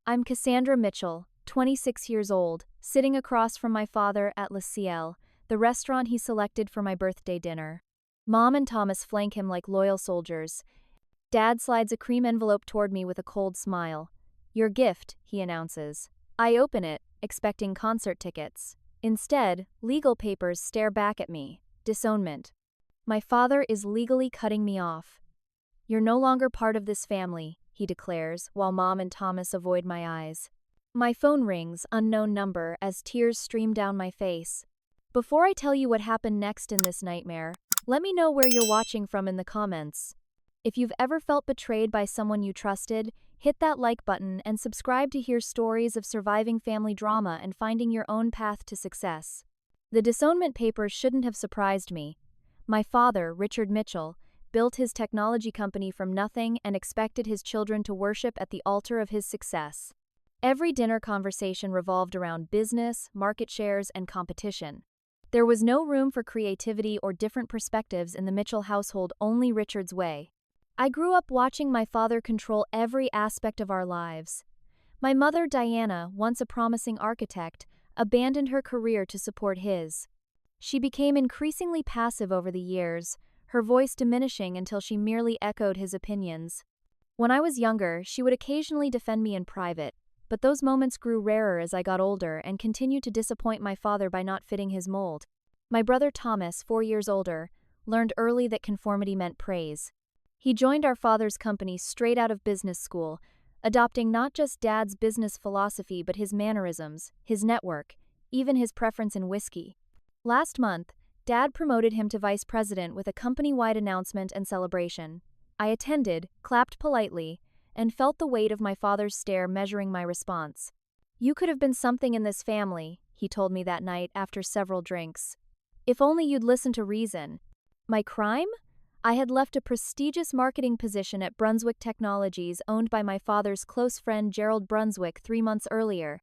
I'm Cassandra Mitchell, 26 years old, sitting across from my father at Le Ciel, the restaurant he selected for my birthday dinner. Mom and Thomas flank him like loyal soldiers. Dad slides a cream envelope toward me with a cold smile. Your gift, he announces. I open it, expecting concert tickets. Instead, legal papers stare back at me. Disownment. My father is legally cutting me off. You're no longer part of this family, he declares, while Mom and Thomas avoid my eyes. My phone rings, unknown number, as tears stream down my face. Before I tell you what happened next in this nightmare, let me know where you're watching from in the comments. If you've ever felt betrayed by someone you trusted, hit that like button and subscribe to hear stories of surviving family drama and finding your own path to success. The disownment papers shouldn't have surprised me. My father, Richard Mitchell, built his technology company from nothing and expected his children to worship at the altar of his success. Every dinner conversation revolved around business, market shares, and competition. There was no room for creativity or different perspectives in the Mitchell household, only Richard's way. I grew up watching my father control every aspect of our lives. My mother, Diana, once a promising architect, abandoned her career to support his. She became increasingly passive over the years, her voice diminishing until she merely echoed his opinions. When I was younger, she would occasionally defend me in private, but those moments grew rarer as I got older and continued to disappoint my father by not fitting his mold. My brother Thomas, 4 years older, learned early that conformity meant praise. He joined our father's company straight out of business school, adopting not just Dad's business philosophy but his mannerisms, his network, even his preference in whiskey. Last month, Dad promoted him to vice president with a company-wide announcement and celebration. I attended, clapped politely, and felt the weight of my father's stare measuring my response. You could have been something in this family, he told me that night after several drinks. If only you'd listen to reason. My crime? I had left a prestigious marketing position at Brunswick Technologies owned by my father's close friend Gerald Brunswick 3 months earlier.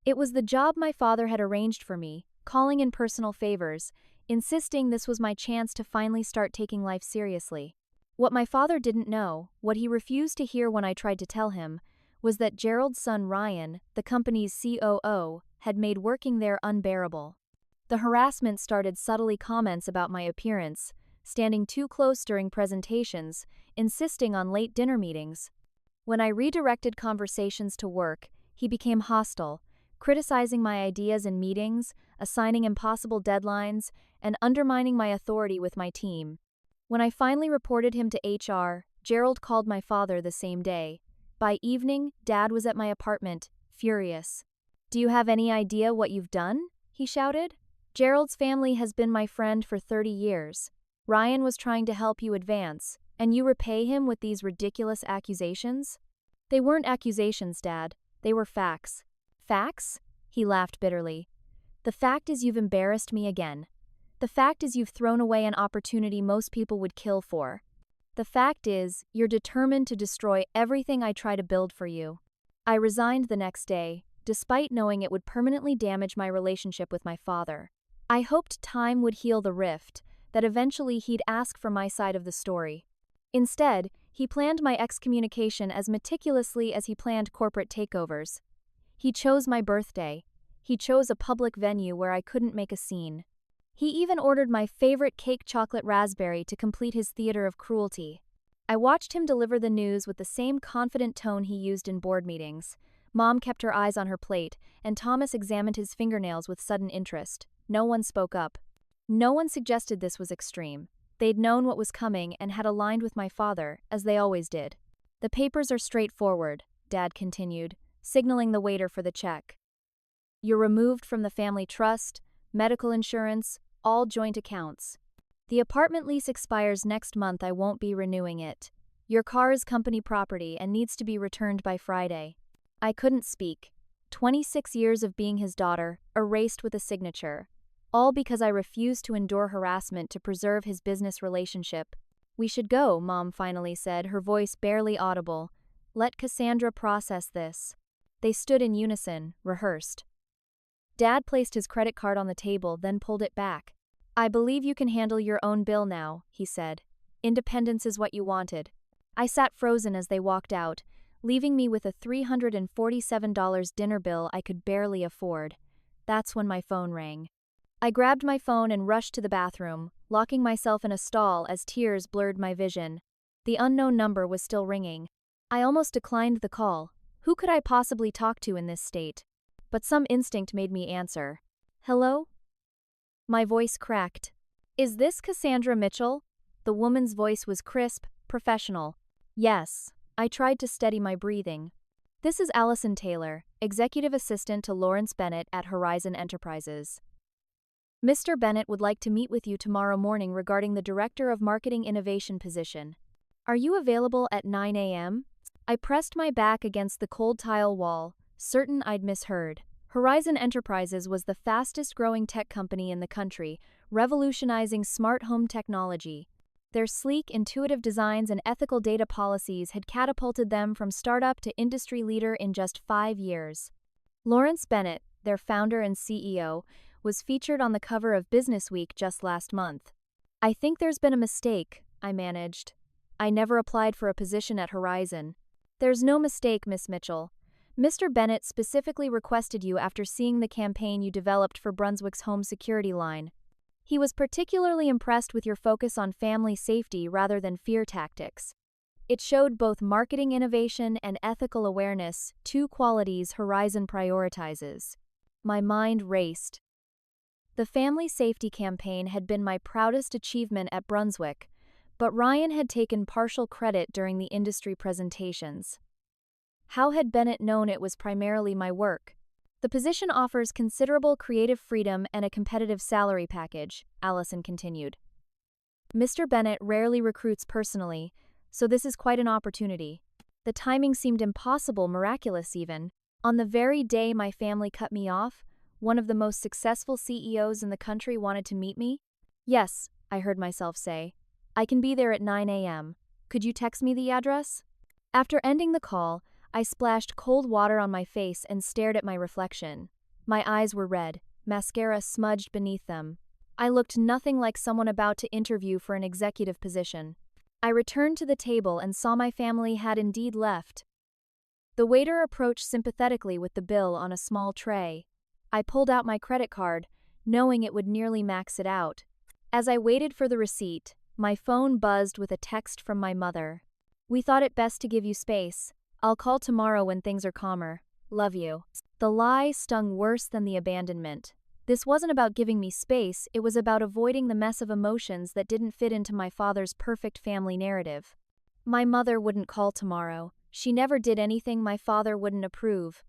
It was the job my father had arranged for me, calling in personal favors, insisting this was my chance to finally start taking life seriously. What my father didn't know, what he refused to hear when I tried to tell him, was that Gerald's son Ryan, the company's COO, had made working there unbearable. The harassment started subtly comments about my appearance, standing too close during presentations, insisting on late dinner meetings. When I redirected conversations to work, he became hostile, criticizing my ideas in meetings, assigning impossible deadlines, and undermining my authority with my team. When I finally reported him to HR, Gerald called my father the same day. By evening, Dad was at my apartment, furious. Do you have any idea what you've done? He shouted. Gerald's family has been my friend for 30 years. Ryan was trying to help you advance, and you repay him with these ridiculous accusations? They weren't accusations, Dad. They were facts. Facts? He laughed bitterly. The fact is you've embarrassed me again. The fact is you've thrown away an opportunity most people would kill for. The fact is you're determined to destroy everything I try to build for you. I resigned the next day, despite knowing it would permanently damage my relationship with my father. I hoped time would heal the rift, that eventually he'd ask for my side of the story. Instead, he planned my excommunication as meticulously as he planned corporate takeovers. He chose my birthday. He chose a public venue where I couldn't make a scene. He even ordered my favorite cake chocolate raspberry to complete his theater of cruelty. I watched him deliver the news with the same confident tone he used in board meetings. Mom kept her eyes on her plate, and Thomas examined his fingernails with sudden interest. No one spoke up. No one suggested this was extreme. They'd known what was coming and had aligned with my father, as they always did. The papers are straightforward, Dad continued, signaling the waiter for the check. You're removed from the family trust, medical insurance, all joint accounts. The apartment lease expires next month. I won't be renewing it. Your car is company property and needs to be returned by Friday. I couldn't speak. 26 years of being his daughter, erased with a signature. All because I refused to endure harassment to preserve his business relationship. We should go, Mom finally said, her voice barely audible. Let Cassandra process this. They stood in unison, rehearsed. Dad placed his credit card on the table, then pulled it back. I believe you can handle your own bill now, he said. Independence is what you wanted. I sat frozen as they walked out, leaving me with a $347 dinner bill I could barely afford. That's when my phone rang. I grabbed my phone and rushed to the bathroom, locking myself in a stall as tears blurred my vision. The unknown number was still ringing. I almost declined the call. Who could I possibly talk to in this state? But some instinct made me answer. Hello? My voice cracked. Is this Cassandra Mitchell? The woman's voice was crisp, professional. Yes. I tried to steady my breathing. This is Allison Taylor, Executive Assistant to Lawrence Bennett at Horizon Enterprises. Mr. Bennett would like to meet with you tomorrow morning regarding the Director of Marketing Innovation position. Are you available at 9 a.m.? I pressed my back against the cold tile wall, certain I'd misheard. Horizon Enterprises was the fastest-growing tech company in the country, revolutionizing smart home technology. Their sleek, intuitive designs and ethical data policies had catapulted them from startup to industry leader in just 5 years. Lawrence Bennett, their founder and CEO, was featured on the cover of Businessweek just last month. I think there's been a mistake, I managed. I never applied for a position at Horizon. There's no mistake, Miss Mitchell. Mr. Bennett specifically requested you after seeing the campaign you developed for Brunswick's home security line. He was particularly impressed with your focus on family safety rather than fear tactics. It showed both marketing innovation and ethical awareness, two qualities Horizon prioritizes. My mind raced. The family safety campaign had been my proudest achievement at Brunswick, but Ryan had taken partial credit during the industry presentations. How had Bennett known it was primarily my work? The position offers considerable creative freedom and a competitive salary package, Allison continued. Mr. Bennett rarely recruits personally, so this is quite an opportunity. The timing seemed impossible, miraculous even. On the very day my family cut me off, one of the most successful CEOs in the country wanted to meet me? Yes, I heard myself say. I can be there at 9 a.m. Could you text me the address? After ending the call, I splashed cold water on my face and stared at my reflection. My eyes were red, mascara smudged beneath them. I looked nothing like someone about to interview for an executive position. I returned to the table and saw my family had indeed left. The waiter approached sympathetically with the bill on a small tray. I pulled out my credit card, knowing it would nearly max it out. As I waited for the receipt, my phone buzzed with a text from my mother. We thought it best to give you space. I'll call tomorrow when things are calmer. Love you. The lie stung worse than the abandonment. This wasn't about giving me space, it was about avoiding the mess of emotions that didn't fit into my father's perfect family narrative. My mother wouldn't call tomorrow. She never did anything my father wouldn't approve.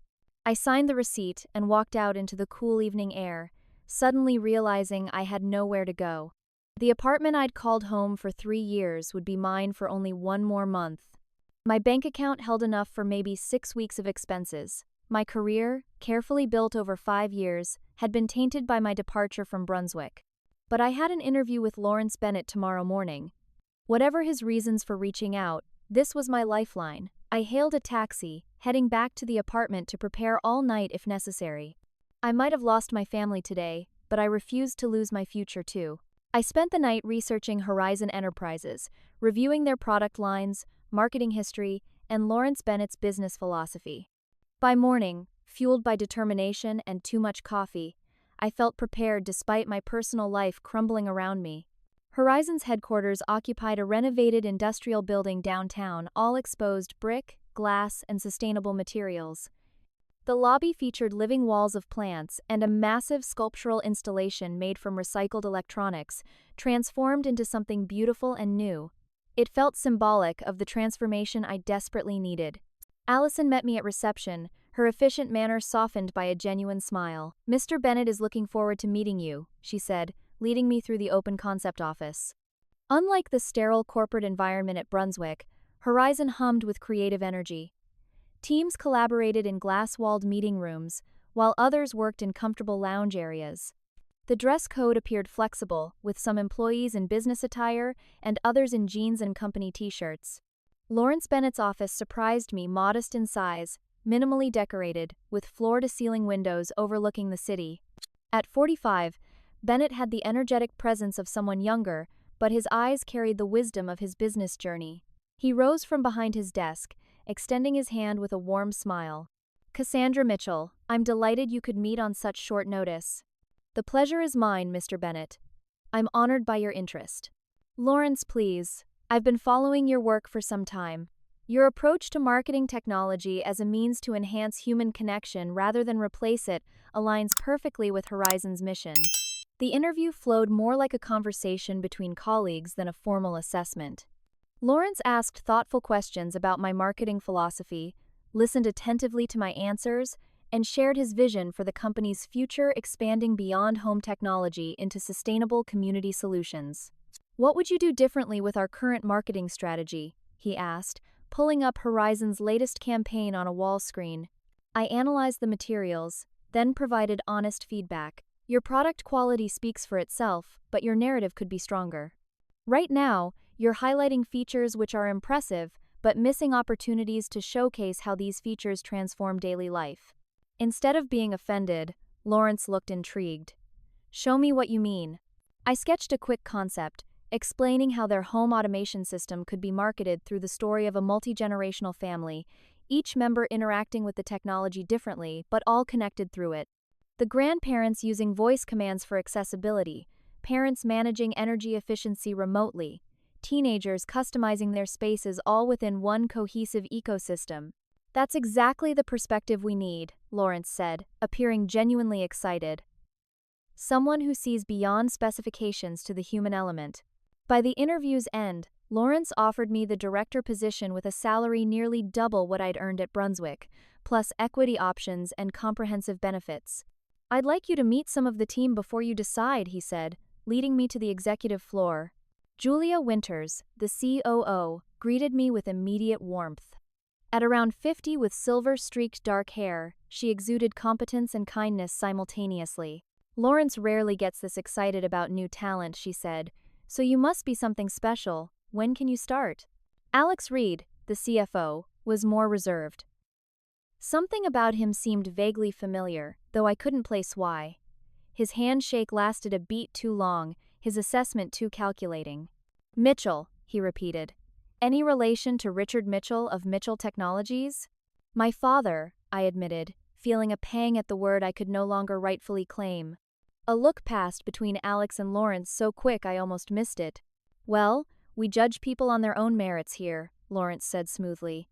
I signed the receipt and walked out into the cool evening air, suddenly realizing I had nowhere to go. The apartment I'd called home for 3 years would be mine for only 1 more month. My bank account held enough for maybe 6 weeks of expenses. My career, carefully built over 5 years, had been tainted by my departure from Brunswick. But I had an interview with Lawrence Bennett tomorrow morning. Whatever his reasons for reaching out, this was my lifeline. I hailed a taxi, heading back to the apartment to prepare all night if necessary. I might have lost my family today, but I refused to lose my future too. I spent the night researching Horizon Enterprises, reviewing their product lines, marketing history, and Lawrence Bennett's business philosophy. By morning, fueled by determination and too much coffee, I felt prepared despite my personal life crumbling around me. Horizon's headquarters occupied a renovated industrial building downtown, all exposed brick, glass, and sustainable materials. The lobby featured living walls of plants and a massive sculptural installation made from recycled electronics, transformed into something beautiful and new. It felt symbolic of the transformation I desperately needed. Allison met me at reception, her efficient manner softened by a genuine smile. Mr. Bennett is looking forward to meeting you, she said, leading me through the open concept office. Unlike the sterile corporate environment at Brunswick, Horizon hummed with creative energy. Teams collaborated in glass-walled meeting rooms, while others worked in comfortable lounge areas. The dress code appeared flexible, with some employees in business attire and others in jeans and company t-shirts. Lawrence Bennett's office surprised me, modest in size, minimally decorated, with floor-to-ceiling windows overlooking the city. At 45, Bennett had the energetic presence of someone younger, but his eyes carried the wisdom of his business journey. He rose from behind his desk, extending his hand with a warm smile. Cassandra Mitchell, I'm delighted you could meet on such short notice. The pleasure is mine, Mr. Bennett. I'm honored by your interest. Lawrence, please. I've been following your work for some time. Your approach to marketing technology as a means to enhance human connection rather than replace it aligns perfectly with Horizon's mission. The interview flowed more like a conversation between colleagues than a formal assessment. Lawrence asked thoughtful questions about my marketing philosophy, listened attentively to my answers, and shared his vision for the company's future, expanding beyond home technology into sustainable community solutions. What would you do differently with our current marketing strategy? He asked, pulling up Horizon's latest campaign on a wall screen. I analyzed the materials, then provided honest feedback. Your product quality speaks for itself, but your narrative could be stronger. Right now, you're highlighting features which are impressive, but missing opportunities to showcase how these features transform daily life. Instead of being offended, Lawrence looked intrigued. Show me what you mean. I sketched a quick concept, explaining how their home automation system could be marketed through the story of a multi-generational family, each member interacting with the technology differently, but all connected through it. The grandparents using voice commands for accessibility, parents managing energy efficiency remotely, teenagers customizing their spaces all within one cohesive ecosystem. That's exactly the perspective we need, Lawrence said, appearing genuinely excited. Someone who sees beyond specifications to the human element. By the interview's end, Lawrence offered me the director position with a salary nearly double what I'd earned at Brunswick, plus equity options and comprehensive benefits. I'd like you to meet some of the team before you decide, he said, leading me to the executive floor. Julia Winters, the COO, greeted me with immediate warmth. At around 50 with silver-streaked dark hair, she exuded competence and kindness simultaneously. Lawrence rarely gets this excited about new talent, she said, so you must be something special. When can you start? Alex Reed, the CFO, was more reserved. Something about him seemed vaguely familiar, though I couldn't place why. His handshake lasted a beat too long, his assessment too calculating. Mitchell, he repeated. Any relation to Richard Mitchell of Mitchell Technologies? My father, I admitted, feeling a pang at the word I could no longer rightfully claim. A look passed between Alex and Lawrence so quick I almost missed it. Well, we judge people on their own merits here, Lawrence said smoothly.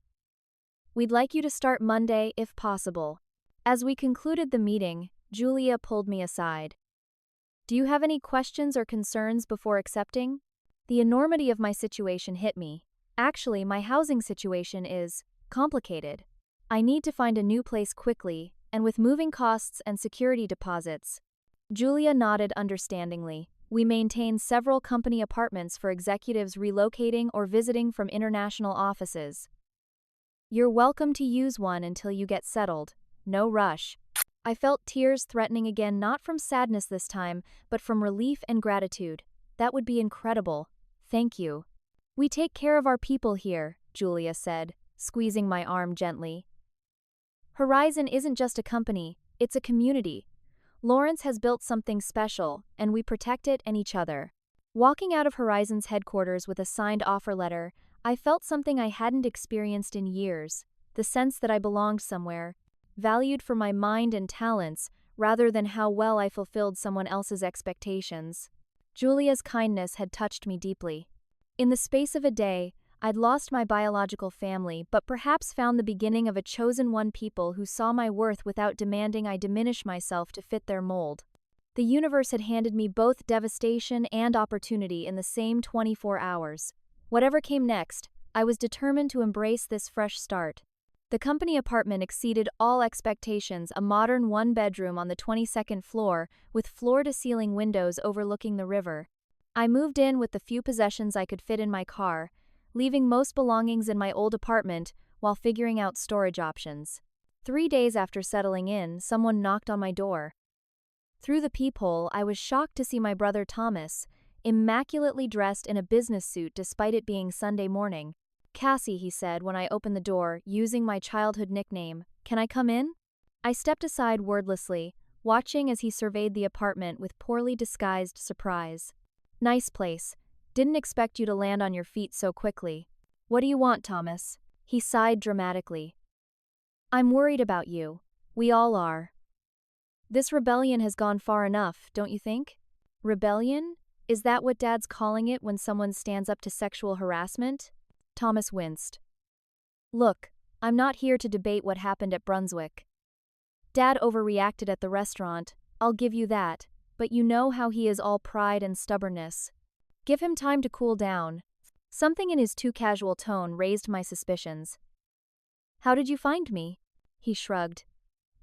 We'd like you to start Monday if possible. As we concluded the meeting, Julia pulled me aside. Do you have any questions or concerns before accepting? The enormity of my situation hit me. Actually, my housing situation is complicated. I need to find a new place quickly, and with moving costs and security deposits. Julia nodded understandingly. We maintain several company apartments for executives relocating or visiting from international offices. You're welcome to use one until you get settled. No rush. I felt tears threatening again, not from sadness this time, but from relief and gratitude. That would be incredible. Thank you. We take care of our people here, Julia said, squeezing my arm gently. Horizon isn't just a company, it's a community. Lawrence has built something special, and we protect it and each other. Walking out of Horizon's headquarters with a signed offer letter, I felt something I hadn't experienced in years, the sense that I belonged somewhere, valued for my mind and talents, rather than how well I fulfilled someone else's expectations. Julia's kindness had touched me deeply. In the space of a day, I'd lost my biological family, but perhaps found the beginning of a chosen one, people who saw my worth without demanding I diminish myself to fit their mold. The universe had handed me both devastation and opportunity in the same 24 hours. Whatever came next, I was determined to embrace this fresh start. The company apartment exceeded all expectations, a modern one-bedroom on the 22nd floor with floor-to-ceiling windows overlooking the river. I moved in with the few possessions I could fit in my car, leaving most belongings in my old apartment while figuring out storage options. 3 days after settling in, someone knocked on my door. Through the peephole, I was shocked to see my brother Thomas, immaculately dressed in a business suit despite it being Sunday morning. Cassie, he said when I opened the door, using my childhood nickname. Can I come in? I stepped aside wordlessly, watching as he surveyed the apartment with poorly disguised surprise. Nice place. Didn't expect you to land on your feet so quickly. What do you want, Thomas? He sighed dramatically. I'm worried about you. We all are. This rebellion has gone far enough, don't you think? Rebellion? Is that what Dad's calling it when someone stands up to sexual harassment? Thomas winced. Look, I'm not here to debate what happened at Brunswick. Dad overreacted at the restaurant, I'll give you that, but you know how he is all pride and stubbornness. Give him time to cool down. Something in his too casual tone raised my suspicions. How did you find me? He shrugged.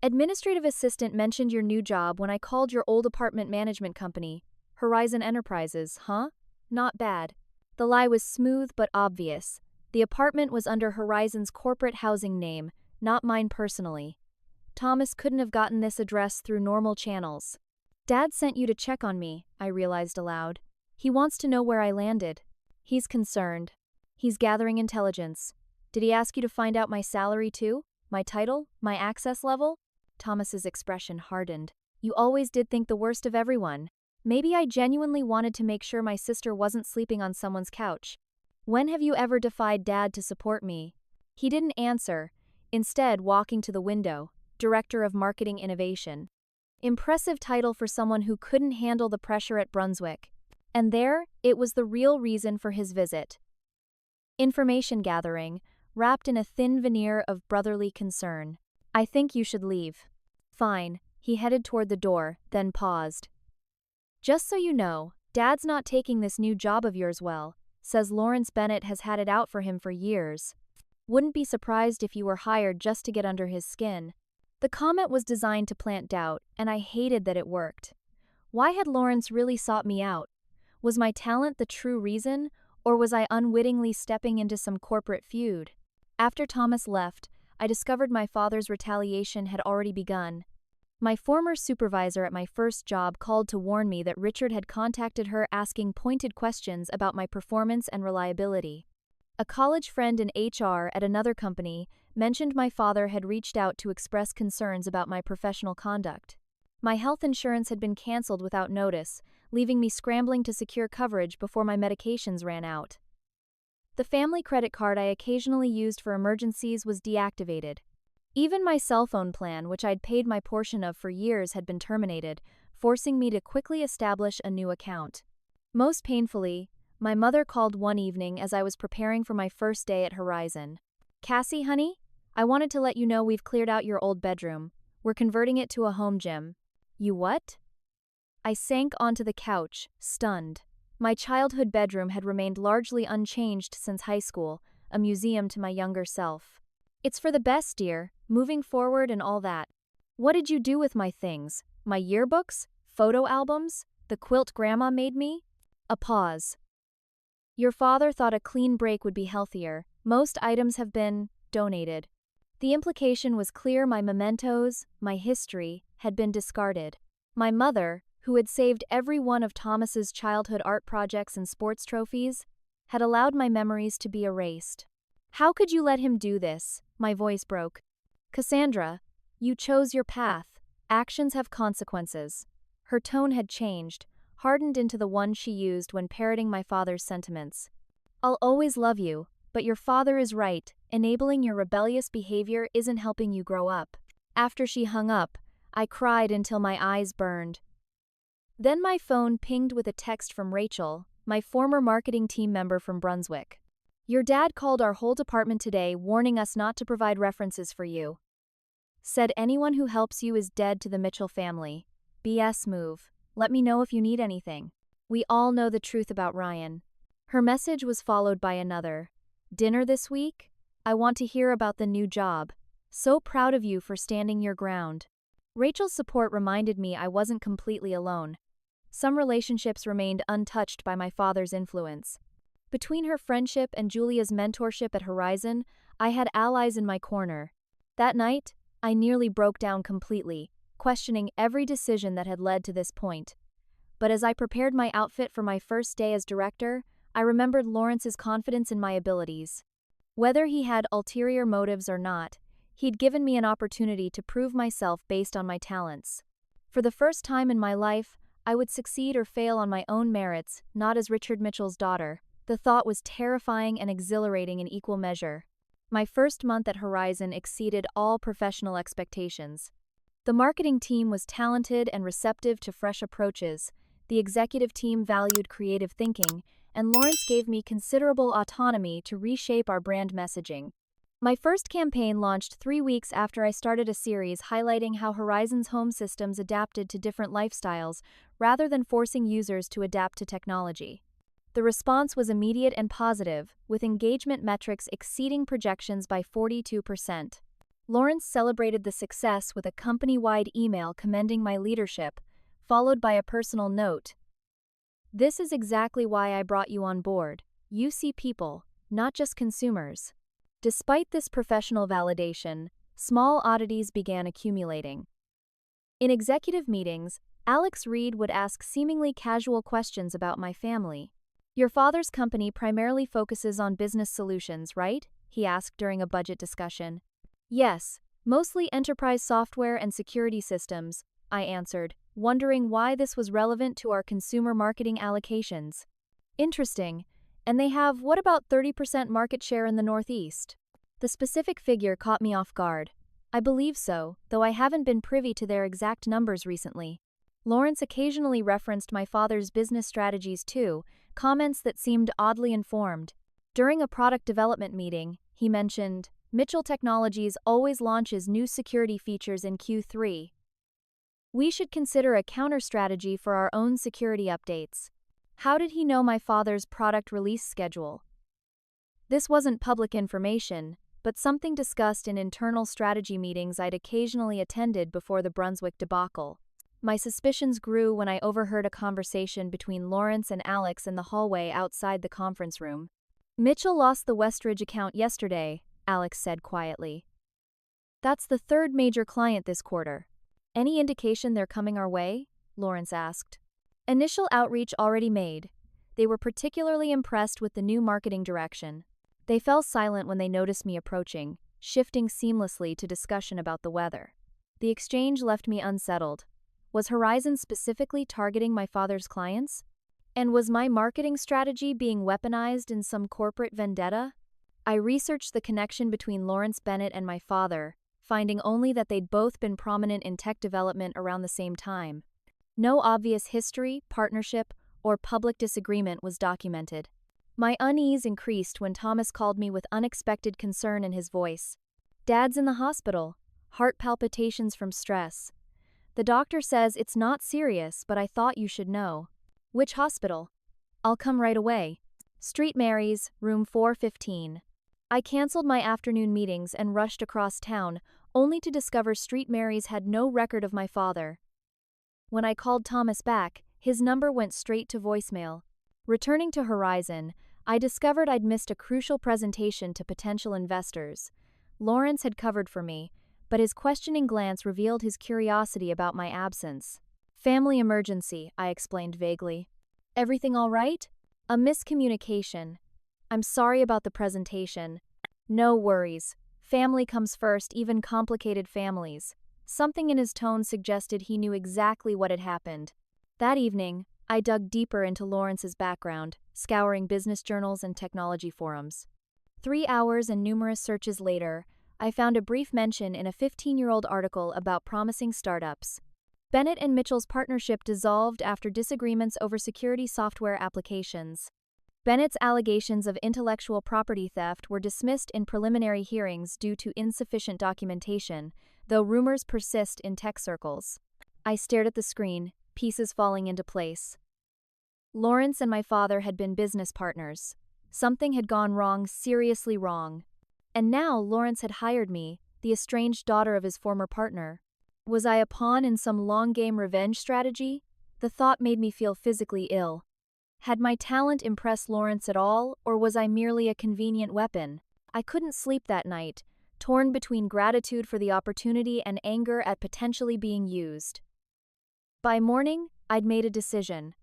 Administrative assistant mentioned your new job when I called your old apartment management company, Horizon Enterprises, huh? Not bad. The lie was smooth but obvious. The apartment was under Horizon's corporate housing name, not mine personally. Thomas couldn't have gotten this address through normal channels. Dad sent you to check on me, I realized aloud. He wants to know where I landed. He's concerned. He's gathering intelligence. Did he ask you to find out my salary too? My title? My access level? Thomas's expression hardened. You always did think the worst of everyone. Maybe I genuinely wanted to make sure my sister wasn't sleeping on someone's couch. When have you ever defied Dad to support me? He didn't answer, instead walking to the window, Director of Marketing Innovation. Impressive title for someone who couldn't handle the pressure at Brunswick. And there, it was the real reason for his visit. Information gathering, wrapped in a thin veneer of brotherly concern. I think you should leave. Fine, he headed toward the door, then paused. Just so you know, Dad's not taking this new job of yours well, says Lawrence Bennett has had it out for him for years. Wouldn't be surprised if you were hired just to get under his skin. The comment was designed to plant doubt, and I hated that it worked. Why had Lawrence really sought me out? Was my talent the true reason, or was I unwittingly stepping into some corporate feud? After Thomas left, I discovered my father's retaliation had already begun. My former supervisor at my first job called to warn me that Richard had contacted her asking pointed questions about my performance and reliability. A college friend in HR at another company mentioned my father had reached out to express concerns about my professional conduct. My health insurance had been canceled without notice, leaving me scrambling to secure coverage before my medications ran out. The family credit card I occasionally used for emergencies was deactivated. Even my cell phone plan, which I'd paid my portion of for years, had been terminated, forcing me to quickly establish a new account. Most painfully, my mother called one evening as I was preparing for my first day at Horizon. Cassie, honey, I wanted to let you know we've cleared out your old bedroom. We're converting it to a home gym. You what? I sank onto the couch, stunned. My childhood bedroom had remained largely unchanged since high school, a museum to my younger self. It's for the best, dear, moving forward and all that. What did you do with my things? My yearbooks? Photo albums? The quilt Grandma made me? A pause. Your father thought a clean break would be healthier. Most items have been donated. The implication was clear. My mementos, my history, had been discarded. My mother, who had saved every one of Thomas's childhood art projects and sports trophies, had allowed my memories to be erased. How could you let him do this? My voice broke. Cassandra, you chose your path. Actions have consequences. Her tone had changed, hardened into the one she used when parroting my father's sentiments. I'll always love you, but your father is right. Enabling your rebellious behavior isn't helping you grow up. After she hung up, I cried until my eyes burned. Then my phone pinged with a text from Rachel, my former marketing team member from Brunswick. Your dad called our whole department today warning us not to provide references for you. Said anyone who helps you is dead to the Mitchell family. BS move. Let me know if you need anything. We all know the truth about Ryan. Her message was followed by another. Dinner this week? I want to hear about the new job. So proud of you for standing your ground. Rachel's support reminded me I wasn't completely alone. Some relationships remained untouched by my father's influence. Between her friendship and Julia's mentorship at Horizon, I had allies in my corner. That night, I nearly broke down completely, questioning every decision that had led to this point. But as I prepared my outfit for my first day as director, I remembered Lawrence's confidence in my abilities. Whether he had ulterior motives or not, he'd given me an opportunity to prove myself based on my talents. For the first time in my life, I would succeed or fail on my own merits, not as Richard Mitchell's daughter. The thought was terrifying and exhilarating in equal measure. My first month at Horizon exceeded all professional expectations. The marketing team was talented and receptive to fresh approaches, the executive team valued creative thinking, and Lawrence gave me considerable autonomy to reshape our brand messaging. My first campaign launched 3 weeks after I started a series highlighting how Horizon's home systems adapted to different lifestyles rather than forcing users to adapt to technology. The response was immediate and positive, with engagement metrics exceeding projections by 42%. Lawrence celebrated the success with a company-wide email commending my leadership, followed by a personal note. "This is exactly why I brought you on board. You see people, not just consumers." Despite this professional validation, small oddities began accumulating. In executive meetings, Alex Reed would ask seemingly casual questions about my family. "Your father's company primarily focuses on business solutions, right?" he asked during a budget discussion. "Yes, mostly enterprise software and security systems," I answered, wondering why this was relevant to our consumer marketing allocations. "Interesting. And they have, what about 30% market share in the Northeast?" The specific figure caught me off guard. I believe so, though I haven't been privy to their exact numbers recently. Lawrence occasionally referenced my father's business strategies too, comments that seemed oddly informed. During a product development meeting, he mentioned, "Mitchell Technologies always launches new security features in Q3. We should consider a counter-strategy for our own security updates." How did he know my father's product release schedule? This wasn't public information, but something discussed in internal strategy meetings I'd occasionally attended before the Brunswick debacle. My suspicions grew when I overheard a conversation between Lawrence and Alex in the hallway outside the conference room. "Mitchell lost the Westridge account yesterday," Alex said quietly. "That's the third major client this quarter. Any indication they're coming our way?" Lawrence asked. "Initial outreach already made. They were particularly impressed with the new marketing direction. They fell silent when they noticed me approaching, shifting seamlessly to discussion about the weather. The exchange left me unsettled. Was Horizon specifically targeting my father's clients? And was my marketing strategy being weaponized in some corporate vendetta? I researched the connection between Lawrence Bennett and my father, finding only that they'd both been prominent in tech development around the same time. No obvious history, partnership, or public disagreement was documented. My unease increased when Thomas called me with unexpected concern in his voice. "Dad's in the hospital. Heart palpitations from stress. The doctor says it's not serious, but I thought you should know." "Which hospital?" "I'll come right away. St. Mary's, room 415. I canceled my afternoon meetings and rushed across town, only to discover St. Mary's had no record of my father. When I called Thomas back, his number went straight to voicemail. Returning to Horizon, I discovered I'd missed a crucial presentation to potential investors. Lawrence had covered for me, but his questioning glance revealed his curiosity about my absence. "Family emergency," I explained vaguely. "Everything all right?" "A miscommunication. I'm sorry about the presentation." "No worries. Family comes first, even complicated families." Something in his tone suggested he knew exactly what had happened. That evening, I dug deeper into Lawrence's background, scouring business journals and technology forums. 3 hours and numerous searches later, I found a brief mention in a 15-year-old article about promising startups. Bennett and Mitchell's partnership dissolved after disagreements over security software applications. Bennett's allegations of intellectual property theft were dismissed in preliminary hearings due to insufficient documentation, though rumors persist in tech circles. I stared at the screen, pieces falling into place. Lawrence and my father had been business partners. Something had gone wrong, seriously wrong. And now Lawrence had hired me, the estranged daughter of his former partner. Was I a pawn in some long-game revenge strategy? The thought made me feel physically ill. Had my talent impressed Lawrence at all, or was I merely a convenient weapon? I couldn't sleep that night, torn between gratitude for the opportunity and anger at potentially being used. By morning, I'd made a decision.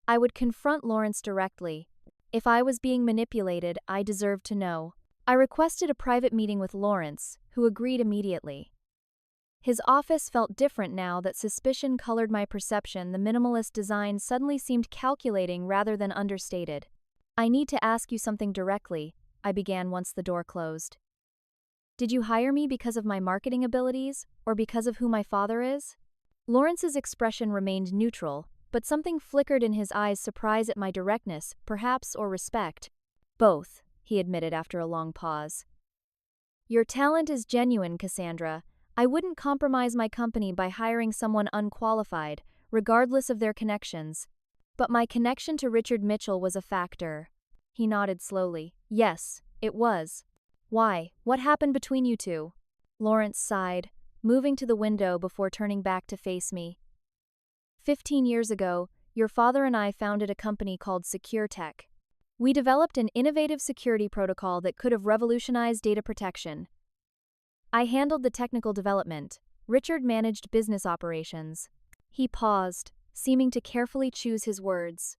I would confront Lawrence directly. If I was being manipulated, I deserved to know. I requested a private meeting with Lawrence, who agreed immediately. His office felt different now that suspicion colored my perception. The minimalist design suddenly seemed calculating rather than understated. "I need to ask you something directly," I began once the door closed. Did you hire me because of my marketing abilities, or because of who my father is? Lawrence's expression remained neutral, but something flickered in his eyes, surprise at my directness, perhaps, or respect. Both, he admitted after a long pause. Your talent is genuine, Cassandra. I wouldn't compromise my company by hiring someone unqualified, regardless of their connections. But my connection to Richard Mitchell was a factor. He nodded slowly. Yes, it was. Why? What happened between you two? Lawrence sighed, moving to the window before turning back to face me. 15 years ago, your father and I founded a company called SecureTech. We developed an innovative security protocol that could have revolutionized data protection. I handled the technical development. Richard managed business operations. He paused, seeming to carefully choose his words.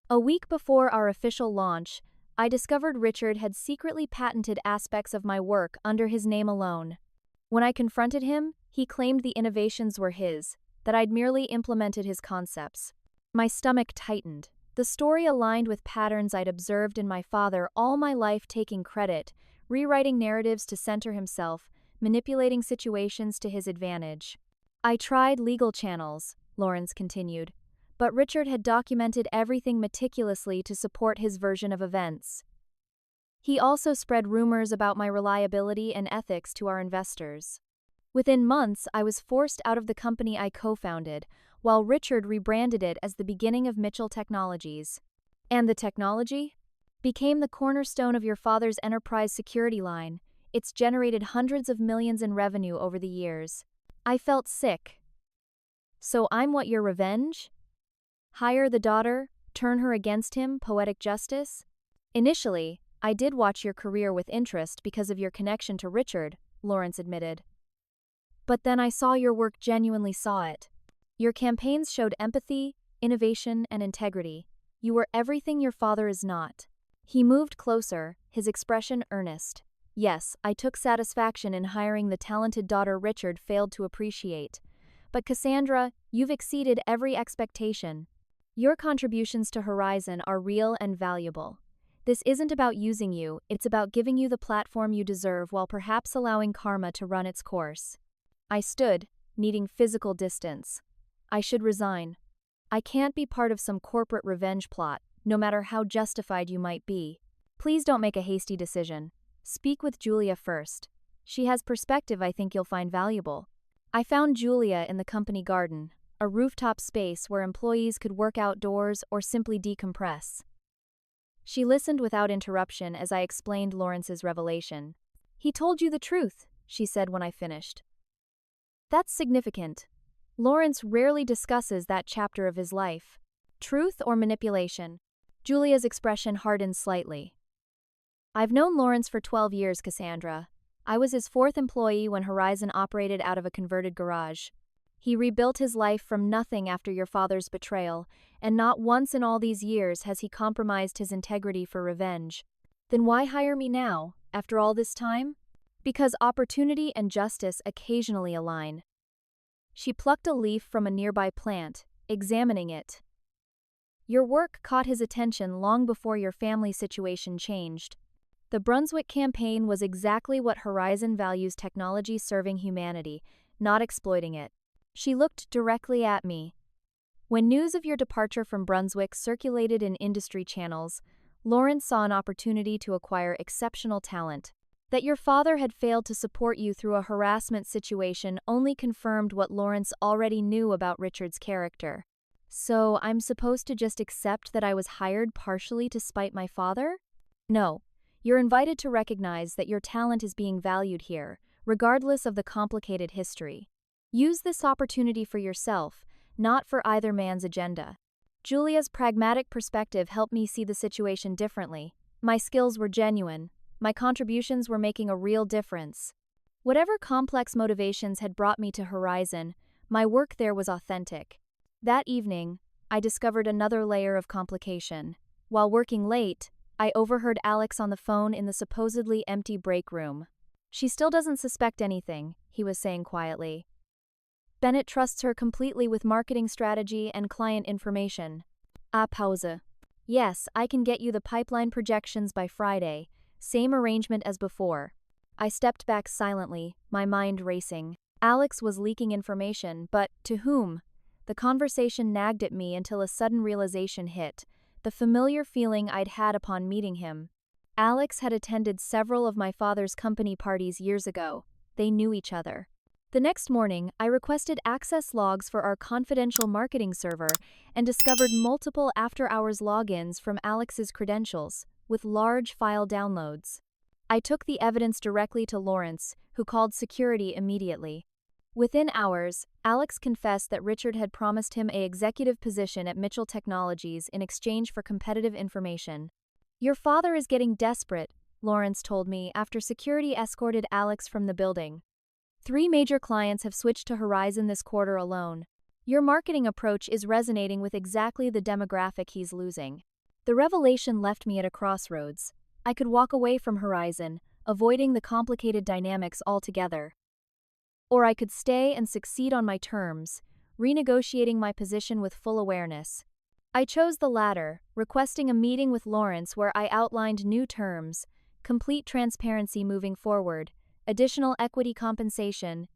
A week before our official launch, I discovered Richard had secretly patented aspects of my work under his name alone. When I confronted him, he claimed the innovations were his, that I'd merely implemented his concepts. My stomach tightened. The story aligned with patterns I'd observed in my father all my life, taking credit, rewriting narratives to center himself, manipulating situations to his advantage. I tried legal channels, Lawrence continued, but Richard had documented everything meticulously to support his version of events. He also spread rumors about my reliability and ethics to our investors. Within months, I was forced out of the company I co-founded, while Richard rebranded it as the beginning of Mitchell Technologies. And the technology? Became the cornerstone of your father's enterprise security line. It's generated hundreds of millions in revenue over the years. I felt sick. So I'm what, your revenge? Hire the daughter, turn her against him, poetic justice? Initially, I did watch your career with interest because of your connection to Richard, Lawrence admitted. But then I saw your work, genuinely saw it. Your campaigns showed empathy, innovation, and integrity. You were everything your father is not. He moved closer, his expression earnest. Yes, I took satisfaction in hiring the talented daughter Richard failed to appreciate. But Cassandra, you've exceeded every expectation. Your contributions to Horizon are real and valuable. This isn't about using you, it's about giving you the platform you deserve while perhaps allowing karma to run its course. I stood, needing physical distance. I should resign. I can't be part of some corporate revenge plot, no matter how justified you might be. Please don't make a hasty decision. Speak with Julia first. She has perspective I think you'll find valuable. I found Julia in the company garden, a rooftop space where employees could work outdoors or simply decompress. She listened without interruption as I explained Lawrence's revelation. He told you the truth, she said when I finished. That's significant. Lawrence rarely discusses that chapter of his life. Truth or manipulation? Julia's expression hardened slightly. I've known Lawrence for 12 years, Cassandra. I was his fourth employee when Horizon operated out of a converted garage. He rebuilt his life from nothing after your father's betrayal, and not once in all these years has he compromised his integrity for revenge. Then why hire me now, after all this time? Because opportunity and justice occasionally align. She plucked a leaf from a nearby plant, examining it. Your work caught his attention long before your family situation changed. The Brunswick campaign was exactly what Horizon values: technology serving humanity, not exploiting it. She looked directly at me. When news of your departure from Brunswick circulated in industry channels, Lawrence saw an opportunity to acquire exceptional talent. That your father had failed to support you through a harassment situation only confirmed what Lawrence already knew about Richard's character. So I'm supposed to just accept that I was hired partially to spite my father? No. You're invited to recognize that your talent is being valued here, regardless of the complicated history. Use this opportunity for yourself, not for either man's agenda. Julia's pragmatic perspective helped me see the situation differently. My skills were genuine. My contributions were making a real difference. Whatever complex motivations had brought me to Horizon, my work there was authentic. That evening, I discovered another layer of complication. While working late, I overheard Alex on the phone in the supposedly empty break room. She still doesn't suspect anything, he was saying quietly. Bennett trusts her completely with marketing strategy and client information. Pause. Yes, I can get you the pipeline projections by Friday. same arrangement as before. I stepped back silently, my mind racing. Alex was leaking information, but to whom? The conversation nagged at me until a sudden realization hit, the familiar feeling I'd had upon meeting him. Alex had attended several of my father's company parties years ago. They knew each other. The next morning, I requested access logs for our confidential marketing server and discovered multiple after-hours logins from Alex's credentials, with large file downloads. I took the evidence directly to Lawrence, who called security immediately. Within hours, Alex confessed that Richard had promised him an executive position at Mitchell Technologies in exchange for competitive information. "Your father is getting desperate," Lawrence told me after security escorted Alex from the building. "3 major clients have switched to Horizon this quarter alone. Your marketing approach is resonating with exactly the demographic he's losing." The revelation left me at a crossroads. I could walk away from Horizon, avoiding the complicated dynamics altogether. Or I could stay and succeed on my terms, renegotiating my position with full awareness. I chose the latter, requesting a meeting with Lawrence where I outlined new terms, complete transparency moving forward, additional equity compensation,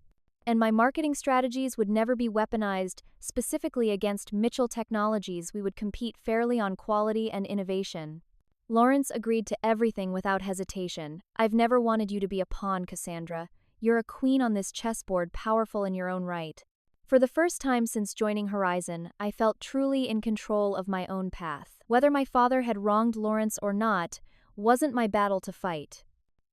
and my marketing strategies would never be weaponized specifically against Mitchell Technologies. We would compete fairly on quality and innovation. Lawrence agreed to everything without hesitation. "I've never wanted you to be a pawn, Cassandra. You're a queen on this chessboard, powerful in your own right." For the first time since joining Horizon, I felt truly in control of my own path. Whether my father had wronged Lawrence or not wasn't my battle to fight.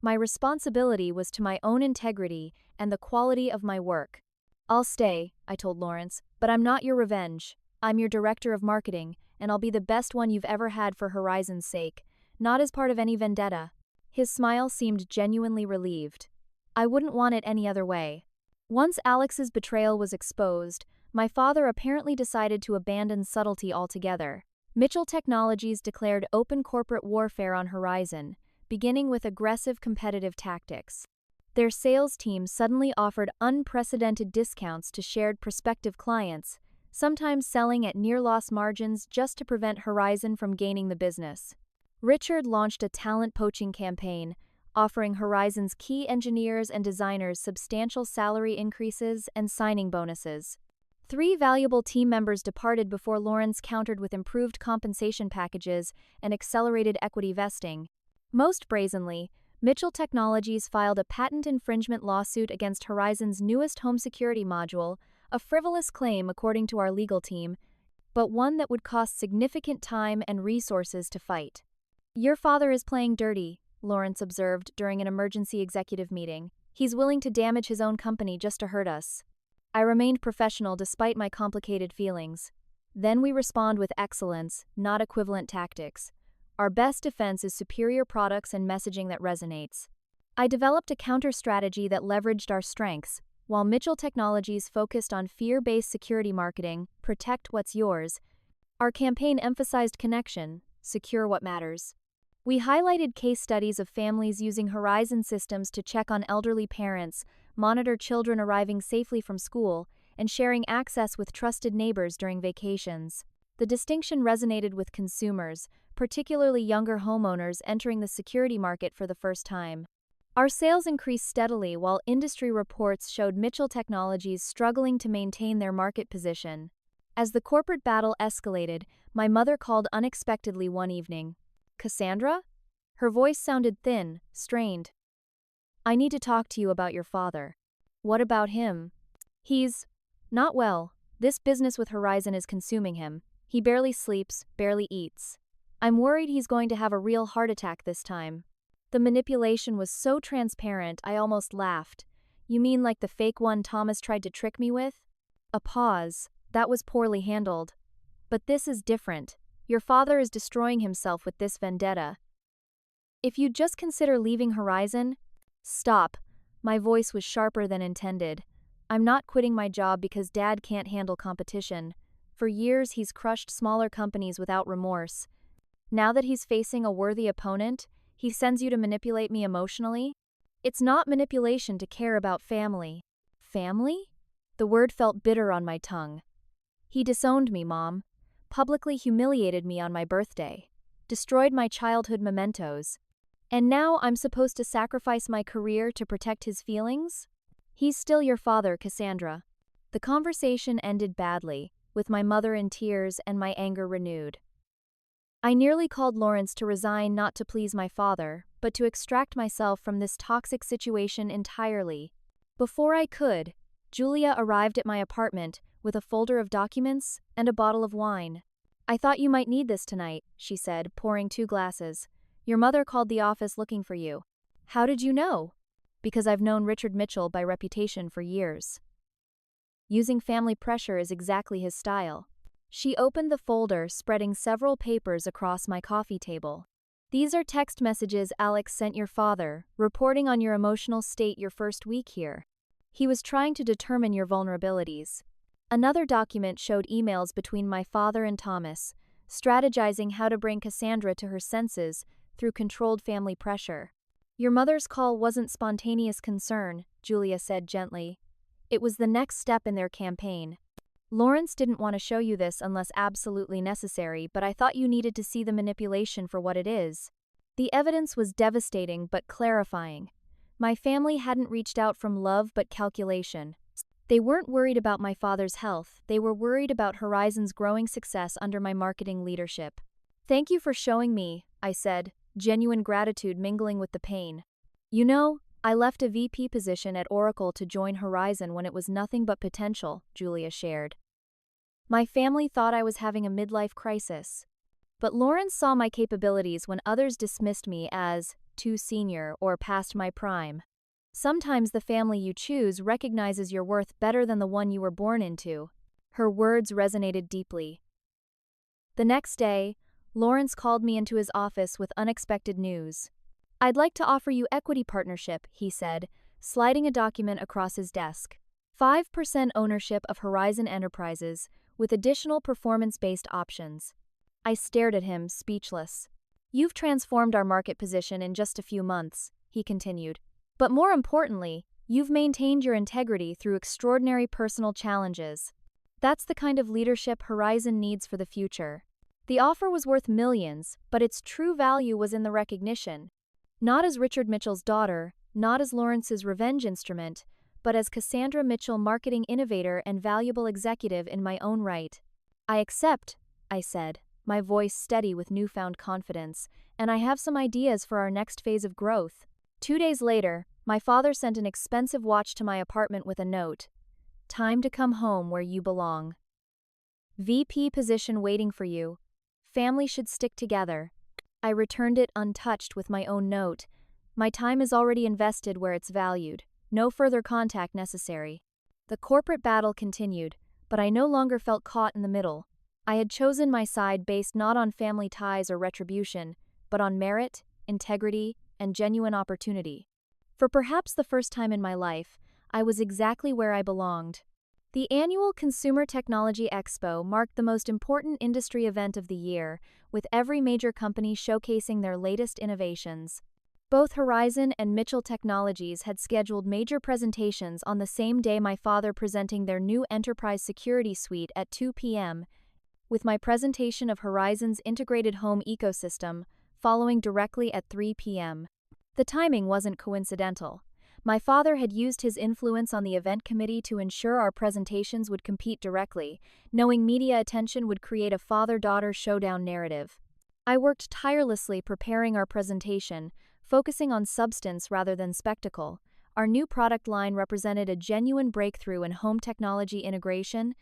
My responsibility was to my own integrity and the quality of my work. "I'll stay," I told Lawrence, "but I'm not your revenge. I'm your director of marketing, and I'll be the best one you've ever had for Horizon's sake, not as part of any vendetta." His smile seemed genuinely relieved. I wouldn't want it any other way. Once Alex's betrayal was exposed, my father apparently decided to abandon subtlety altogether. Mitchell Technologies declared open corporate warfare on Horizon, beginning with aggressive competitive tactics. Their sales team suddenly offered unprecedented discounts to shared prospective clients, sometimes selling at near-loss margins just to prevent Horizon from gaining the business. Richard launched a talent poaching campaign, offering Horizon's key engineers and designers substantial salary increases and signing bonuses. 3 valuable team members departed before Lawrence countered with improved compensation packages and accelerated equity vesting. Most brazenly, Mitchell Technologies filed a patent infringement lawsuit against Horizon's newest home security module, a frivolous claim according to our legal team, but one that would cost significant time and resources to fight. "Your father is playing dirty," Lawrence observed during an emergency executive meeting. "He's willing to damage his own company just to hurt us." I remained professional despite my complicated feelings. "Then we respond with excellence, not equivalent tactics. Our best defense is superior products and messaging that resonates." I developed a counter-strategy that leveraged our strengths. While Mitchell Technologies focused on fear-based security marketing, protect what's yours, our campaign emphasized connection, secure what matters. We highlighted case studies of families using Horizon systems to check on elderly parents, monitor children arriving safely from school, and sharing access with trusted neighbors during vacations. The distinction resonated with consumers, particularly younger homeowners entering the security market for the first time. Our sales increased steadily while industry reports showed Mitchell Technologies struggling to maintain their market position. As the corporate battle escalated, my mother called unexpectedly one evening. "Cassandra?" Her voice sounded thin, strained. "I need to talk to you about your father." "What about him?" "He's not well. This business with Horizon is consuming him. He barely sleeps, barely eats. I'm worried he's going to have a real heart attack this time." The manipulation was so transparent I almost laughed. "You mean like the fake one Thomas tried to trick me with?" A pause. "That was poorly handled. But this is different. Your father is destroying himself with this vendetta. If you'd just consider leaving Horizon—" "Stop." My voice was sharper than intended. "I'm not quitting my job because Dad can't handle competition. For years he's crushed smaller companies without remorse. Now that he's facing a worthy opponent, he sends you to manipulate me emotionally? It's not manipulation to care about family." "Family?" The word felt bitter on my tongue. "He disowned me, Mom. Publicly humiliated me on my birthday. Destroyed my childhood mementos. And now I'm supposed to sacrifice my career to protect his feelings? He's still your father, Cassandra. The conversation ended badly, with my mother in tears and my anger renewed. I nearly called Lawrence to resign, not to please my father, but to extract myself from this toxic situation entirely. Before I could, Julia arrived at my apartment with a folder of documents and a bottle of wine. "I thought you might need this tonight," she said, pouring 2 glasses. "Your mother called the office looking for you." "How did you know?" "Because I've known Richard Mitchell by reputation for years. Using family pressure is exactly his style." She opened the folder, spreading several papers across my coffee table. "These are text messages Alex sent your father, reporting on your emotional state your first week here. He was trying to determine your vulnerabilities." Another document showed emails between my father and Thomas, strategizing how to bring Cassandra to her senses through controlled family pressure. "Your mother's call wasn't spontaneous concern," Julia said gently. "It was the next step in their campaign. Lawrence didn't want to show you this unless absolutely necessary, but I thought you needed to see the manipulation for what it is." The evidence was devastating but clarifying. My family hadn't reached out from love but calculation. They weren't worried about my father's health, they were worried about Horizon's growing success under my marketing leadership. "Thank you for showing me," I said, genuine gratitude mingling with the pain. "You know, I left a VP position at Oracle to join Horizon when it was nothing but potential," Julia shared. "My family thought I was having a midlife crisis. But Lawrence saw my capabilities when others dismissed me as too senior or past my prime. Sometimes the family you choose recognizes your worth better than the one you were born into." Her words resonated deeply. The next day, Lawrence called me into his office with unexpected news. "I'd like to offer you equity partnership," he said, sliding a document across his desk. 5% ownership of Horizon Enterprises, with additional performance-based options. I stared at him, speechless. "You've transformed our market position in just a few months," he continued. "But more importantly, you've maintained your integrity through extraordinary personal challenges. That's the kind of leadership Horizon needs for the future." The offer was worth millions, but its true value was in the recognition. Not as Richard Mitchell's daughter, not as Lawrence's revenge instrument, but as Cassandra Mitchell, marketing innovator and valuable executive in my own right. "I accept," I said, my voice steady with newfound confidence, "and I have some ideas for our next phase of growth." 2 days later, my father sent an expensive watch to my apartment with a note. "Time to come home where you belong. VP position waiting for you. Family should stick together." I returned it untouched with my own note. "My time is already invested where it's valued. No further contact necessary." The corporate battle continued, but I no longer felt caught in the middle. I had chosen my side based not on family ties or retribution, but on merit, integrity, and genuine opportunity. For perhaps the first time in my life, I was exactly where I belonged. The annual Consumer Technology Expo marked the most important industry event of the year, with every major company showcasing their latest innovations. Both Horizon and Mitchell Technologies had scheduled major presentations on the same day, my father presenting their new enterprise security suite at 2 p.m., with my presentation of Horizon's integrated home ecosystem following directly at 3 p.m. The timing wasn't coincidental. My father had used his influence on the event committee to ensure our presentations would compete directly, knowing media attention would create a father-daughter showdown narrative. I worked tirelessly preparing our presentation, focusing on substance rather than spectacle. Our new product line represented a genuine breakthrough in home technology integration,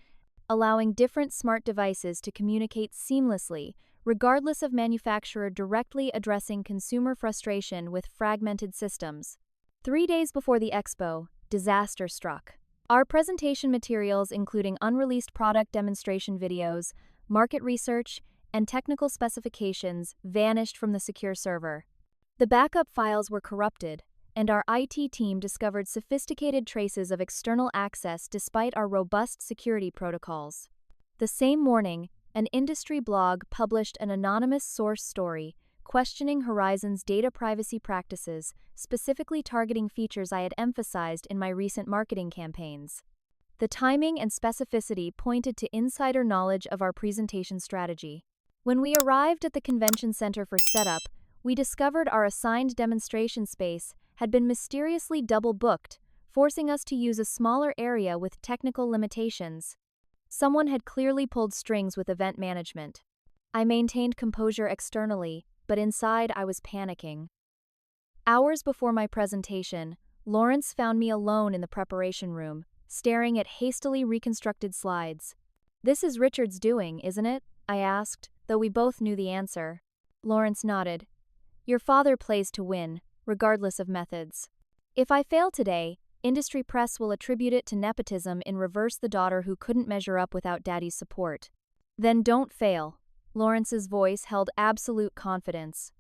allowing different smart devices to communicate seamlessly, regardless of manufacturer, directly addressing consumer frustration with fragmented systems. 3 days before the expo, disaster struck. Our presentation materials, including unreleased product demonstration videos, market research, and technical specifications, vanished from the secure server. The backup files were corrupted, and our IT team discovered sophisticated traces of external access despite our robust security protocols. The same morning, an industry blog published an anonymous source story questioning Horizon's data privacy practices, specifically targeting features I had emphasized in my recent marketing campaigns. The timing and specificity pointed to insider knowledge of our presentation strategy. When we arrived at the convention center for setup, we discovered our assigned demonstration space had been mysteriously double-booked, forcing us to use a smaller area with technical limitations. Someone had clearly pulled strings with event management. I maintained composure externally, but inside I was panicking. Hours before my presentation, Lawrence found me alone in the preparation room, staring at hastily reconstructed slides. "This is Richard's doing, isn't it?" I asked, though we both knew the answer. Lawrence nodded. "Your father plays to win, regardless of methods. If I fail today, industry press will attribute it to nepotism in reverse the daughter who couldn't measure up without daddy's support." "Then don't fail." Lawrence's voice held absolute confidence.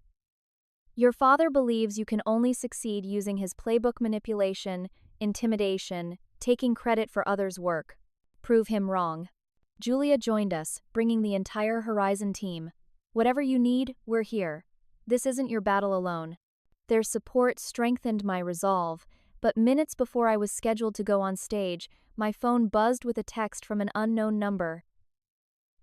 "Your father believes you can only succeed using his playbook manipulation, intimidation, taking credit for others' work. Prove him wrong." Julia joined us, bringing the entire Horizon team. "Whatever you need, we're here. This isn't your battle alone." Their support strengthened my resolve, but minutes before I was scheduled to go on stage, my phone buzzed with a text from an unknown number.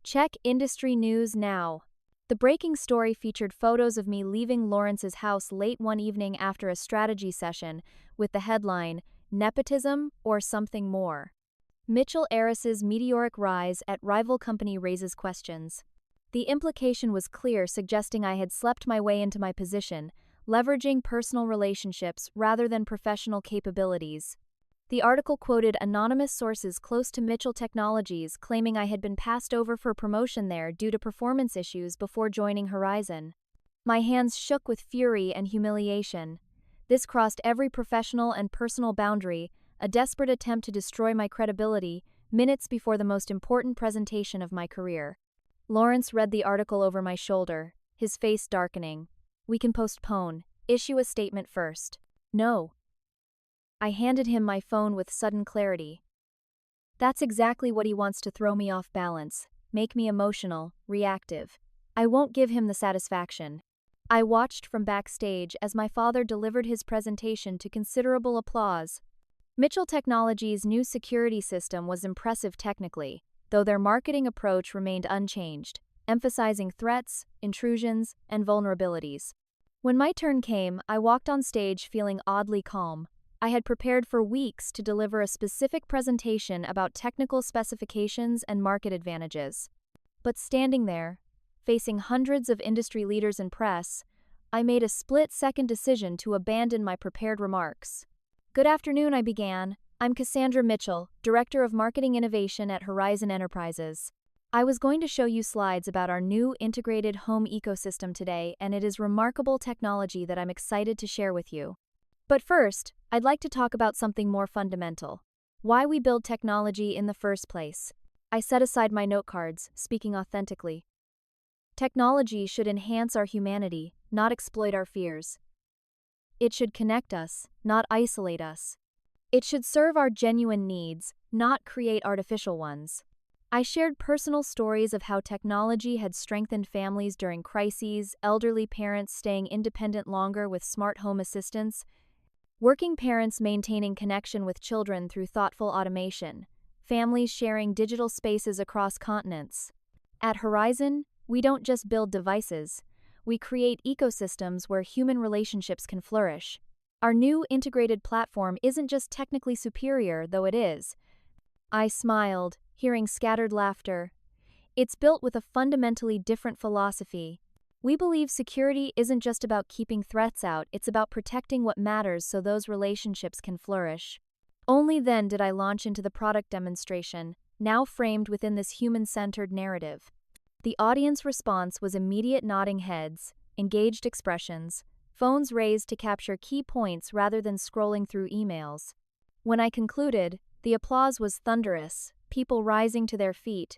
"Check industry news now." The breaking story featured photos of me leaving Lawrence's house late one evening after a strategy session, with the headline, "Nepotism or Something More." Mitchell Heiress's meteoric rise at rival company raises questions. The implication was clear, suggesting I had slept my way into my position, leveraging personal relationships rather than professional capabilities. The article quoted anonymous sources close to Mitchell Technologies, claiming I had been passed over for promotion there due to performance issues before joining Horizon. My hands shook with fury and humiliation. This crossed every professional and personal boundary, a desperate attempt to destroy my credibility, minutes before the most important presentation of my career. Lawrence read the article over my shoulder, his face darkening. "We can postpone. Issue a statement first." "No." I handed him my phone with sudden clarity. That's exactly what he wants, to throw me off balance, make me emotional, reactive. I won't give him the satisfaction. I watched from backstage as my father delivered his presentation to considerable applause. Mitchell Technologies' new security system was impressive technically, though their marketing approach remained unchanged, emphasizing threats, intrusions, and vulnerabilities. When my turn came, I walked on stage feeling oddly calm. I had prepared for weeks to deliver a specific presentation about technical specifications and market advantages. But standing there, facing hundreds of industry leaders and press, I made a split-second decision to abandon my prepared remarks. "Good afternoon," I began. "I'm Cassandra Mitchell, Director of Marketing Innovation at Horizon Enterprises. I was going to show you slides about our new integrated home ecosystem today, and it is remarkable technology that I'm excited to share with you. But first, I'd like to talk about something more fundamental. Why we build technology in the first place." I set aside my note cards, speaking authentically. Technology should enhance our humanity, not exploit our fears. It should connect us, not isolate us. It should serve our genuine needs, not create artificial ones. I shared personal stories of how technology had strengthened families during crises, elderly parents staying independent longer with smart home assistants, working parents maintaining connection with children through thoughtful automation, families sharing digital spaces across continents. At Horizon, we don't just build devices, we create ecosystems where human relationships can flourish. Our new integrated platform isn't just technically superior, though it is. I smiled, hearing scattered laughter. It's built with a fundamentally different philosophy. We believe security isn't just about keeping threats out, it's about protecting what matters so those relationships can flourish. Only then did I launch into the product demonstration, now framed within this human-centered narrative. The audience response was immediate nodding heads, engaged expressions, phones raised to capture key points rather than scrolling through emails. When I concluded, the applause was thunderous, people rising to their feet.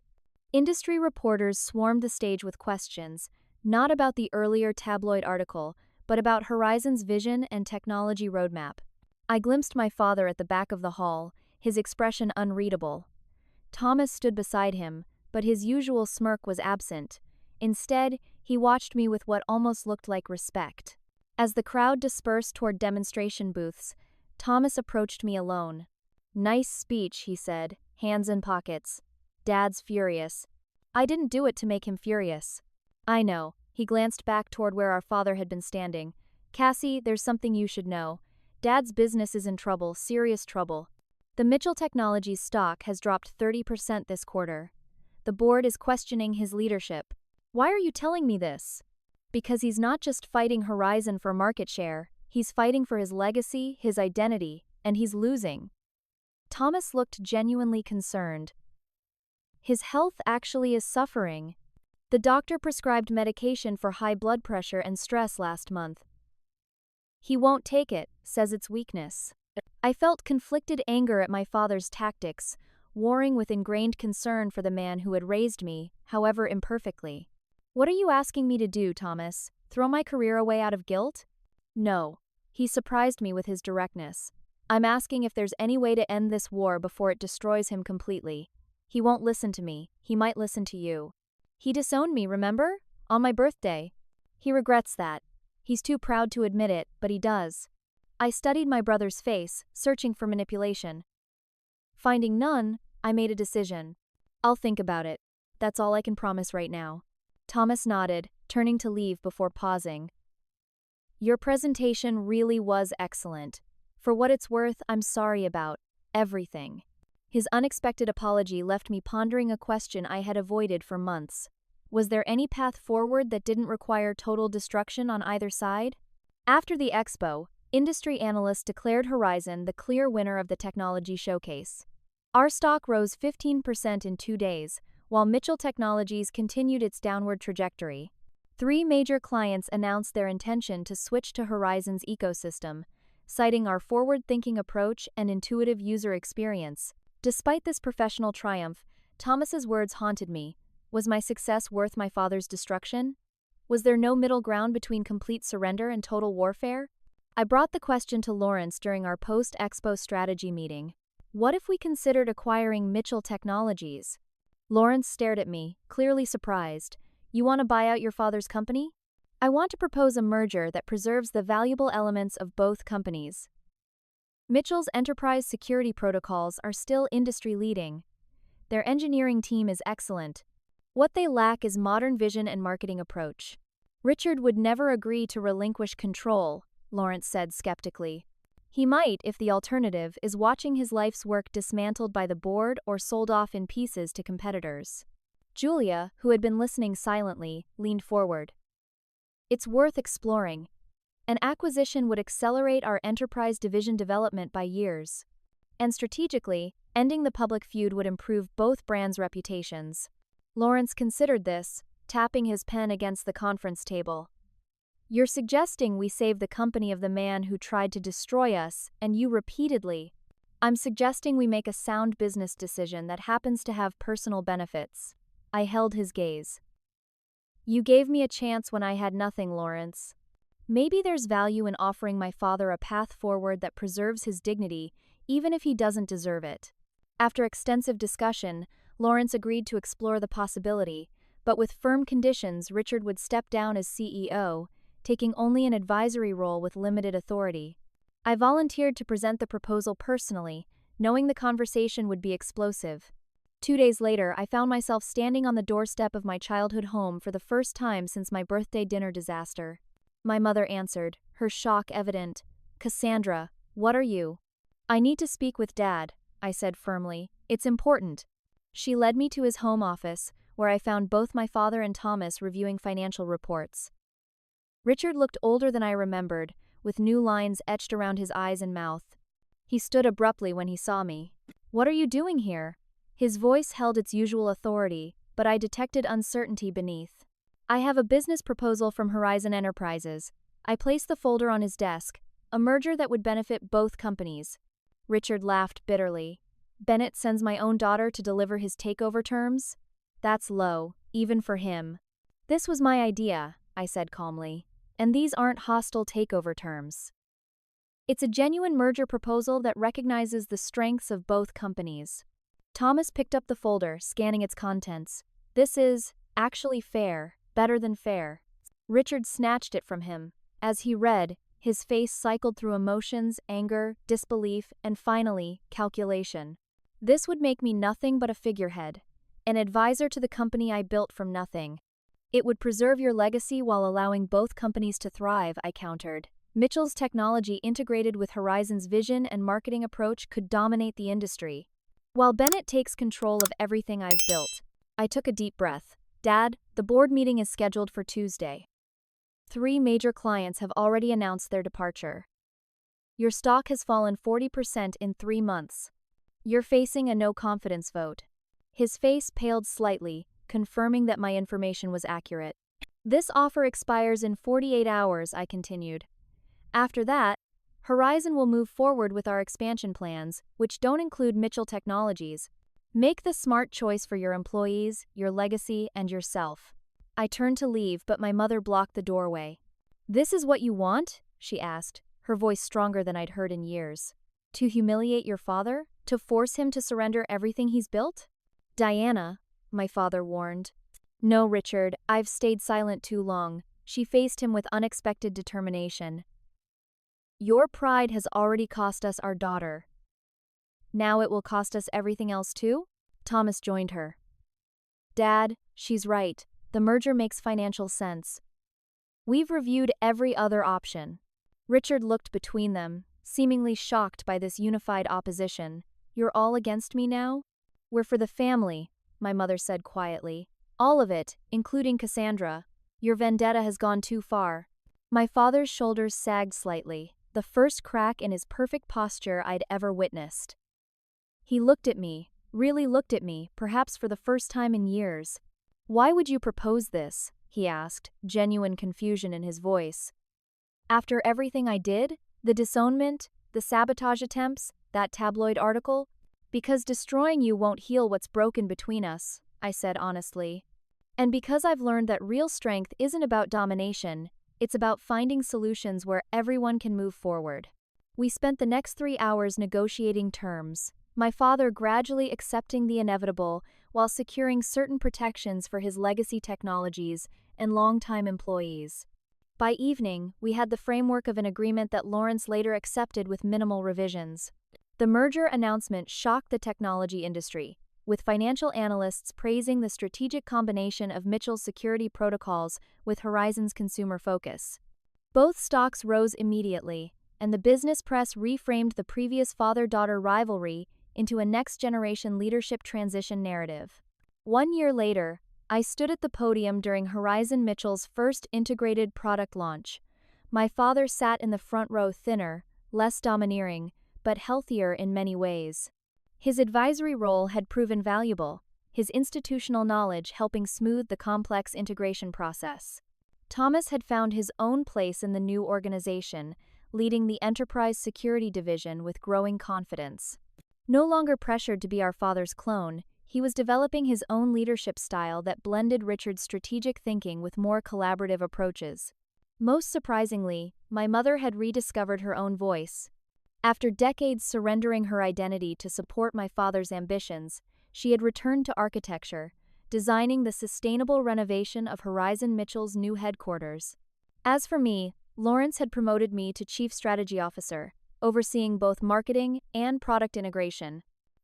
Industry reporters swarmed the stage with questions, not about the earlier tabloid article, but about Horizon's vision and technology roadmap. I glimpsed my father at the back of the hall, his expression unreadable. Thomas stood beside him, but his usual smirk was absent. Instead, he watched me with what almost looked like respect. As the crowd dispersed toward demonstration booths, Thomas approached me alone. "Nice speech," he said, hands in pockets. "Dad's furious." I didn't do it to make him furious. I know, He glanced back toward where our father had been standing. Cassie, there's something you should know. Dad's business is in trouble, serious trouble. The Mitchell Technologies stock has dropped 30% this quarter. The board is questioning his leadership. Why are you telling me this? Because he's not just fighting Horizon for market share, he's fighting for his legacy, his identity, and he's losing. Thomas looked genuinely concerned. His health actually is suffering. The doctor prescribed medication for high blood pressure and stress last month. He won't take it, says it's weakness. I felt conflicted anger at my father's tactics, warring with ingrained concern for the man who had raised me, however imperfectly. What are you asking me to do, Thomas? Throw my career away out of guilt? No. He surprised me with his directness. I'm asking if there's any way to end this war before it destroys him completely. He won't listen to me. He might listen to you. He disowned me, remember? On my birthday. He regrets that. He's too proud to admit it, but he does. I studied my brother's face, searching for manipulation. Finding none, I made a decision. I'll think about it. That's all I can promise right now. Thomas nodded, turning to leave before pausing. Your presentation really was excellent. For what it's worth, I'm sorry about everything. His unexpected apology left me pondering a question I had avoided for months. Was there any path forward that didn't require total destruction on either side? After the expo, industry analysts declared Horizon the clear winner of the technology showcase. Our stock rose 15% in 2 days, while Mitchell Technologies continued its downward trajectory. 3 major clients announced their intention to switch to Horizon's ecosystem, citing our forward-thinking approach and intuitive user experience. Despite this professional triumph, Thomas's words haunted me. Was my success worth my father's destruction? Was there no middle ground between complete surrender and total warfare? I brought the question to Lawrence during our post-expo strategy meeting. What if we considered acquiring Mitchell Technologies? Lawrence stared at me, clearly surprised. You want to buy out your father's company? I want to propose a merger that preserves the valuable elements of both companies. Mitchell's enterprise security protocols are still industry-leading. Their engineering team is excellent. What they lack is modern vision and marketing approach. Richard would never agree to relinquish control, Lawrence said skeptically. He might if the alternative is watching his life's work dismantled by the board or sold off in pieces to competitors. Julia, who had been listening silently, leaned forward. It's worth exploring. An acquisition would accelerate our enterprise division development by years. And strategically, ending the public feud would improve both brands' reputations. Lawrence considered this, tapping his pen against the conference table. You're suggesting we save the company of the man who tried to destroy us, and you repeatedly. I'm suggesting we make a sound business decision that happens to have personal benefits. I held his gaze. You gave me a chance when I had nothing, Lawrence. Maybe there's value in offering my father a path forward that preserves his dignity, even if he doesn't deserve it. After extensive discussion, Lawrence agreed to explore the possibility, but with firm conditions Richard would step down as CEO, taking only an advisory role with limited authority. I volunteered to present the proposal personally, knowing the conversation would be explosive. 2 days later, I found myself standing on the doorstep of my childhood home for the first time since my birthday dinner disaster. My mother answered, her shock evident. Cassandra, what are you? I need to speak with Dad, I said firmly. It's important. She led me to his home office, where I found both my father and Thomas reviewing financial reports. Richard looked older than I remembered, with new lines etched around his eyes and mouth. He stood abruptly when he saw me. What are you doing here? His voice held its usual authority, but I detected uncertainty beneath. I have a business proposal from Horizon Enterprises. I placed the folder on his desk, a merger that would benefit both companies. Richard laughed bitterly. Bennett sends my own daughter to deliver his takeover terms? That's low, even for him. This was my idea, I said calmly, and these aren't hostile takeover terms. It's a genuine merger proposal that recognizes the strengths of both companies. Thomas picked up the folder, scanning its contents. This is, actually fair, better than fair. Richard snatched it from him. As he read, his face cycled through emotions, anger, disbelief, and finally, calculation. This would make me nothing but a figurehead, an advisor to the company I built from nothing. It would preserve your legacy while allowing both companies to thrive, I countered. Mitchell's technology integrated with Horizon's vision and marketing approach could dominate the industry. While Bennett takes control of everything I've built. I took a deep breath. Dad, the board meeting is scheduled for Tuesday. 3 major clients have already announced their departure. Your stock has fallen 40% in 3 months. You're facing a no-confidence vote. His face paled slightly, confirming that my information was accurate. This offer expires in 48 hours, I continued. After that, Horizon will move forward with our expansion plans, which don't include Mitchell Technologies. Make the smart choice for your employees, your legacy, and yourself. I turned to leave, but my mother blocked the doorway. This is what you want? She asked, her voice stronger than I'd heard in years. To humiliate your father? To force him to surrender everything he's built? Diana, my father warned. No, Richard, I've stayed silent too long. She faced him with unexpected determination. Your pride has already cost us our daughter. Now it will cost us everything else too? Thomas joined her. Dad, she's right. The merger makes financial sense. We've reviewed every other option. Richard looked between them, seemingly shocked by this unified opposition. You're all against me now? We're for the family, my mother said quietly. All of it, including Cassandra. Your vendetta has gone too far. My father's shoulders sagged slightly, the first crack in his perfect posture I'd ever witnessed. He looked at me, really looked at me, perhaps for the first time in years. Why would you propose this? He asked, genuine confusion in his voice. After everything I did, the disownment, the sabotage attempts, that tabloid article? Because destroying you won't heal what's broken between us, I said honestly. And because I've learned that real strength isn't about domination, it's about finding solutions where everyone can move forward. We spent the next 3 hours negotiating terms, my father gradually accepting the inevitable while securing certain protections for his legacy technologies and longtime employees. By evening, we had the framework of an agreement that Lawrence later accepted with minimal revisions. The merger announcement shocked the technology industry, with financial analysts praising the strategic combination of Mitchell's security protocols with Horizon's consumer focus. Both stocks rose immediately, and the business press reframed the previous father-daughter rivalry into a next-generation leadership transition narrative. 1 year later, I stood at the podium during Horizon Mitchell's first integrated product launch. My father sat in the front row, thinner, less domineering, but healthier in many ways. His advisory role had proven valuable, his institutional knowledge helping smooth the complex integration process. Thomas had found his own place in the new organization, leading the enterprise security division with growing confidence. No longer pressured to be our father's clone, he was developing his own leadership style that blended Richard's strategic thinking with more collaborative approaches. Most surprisingly, my mother had rediscovered her own voice. After decades surrendering her identity to support my father's ambitions, she had returned to architecture, designing the sustainable renovation of Horizon Mitchell's new headquarters. As for me, Lawrence had promoted me to Chief Strategy Officer, overseeing both marketing and product integration.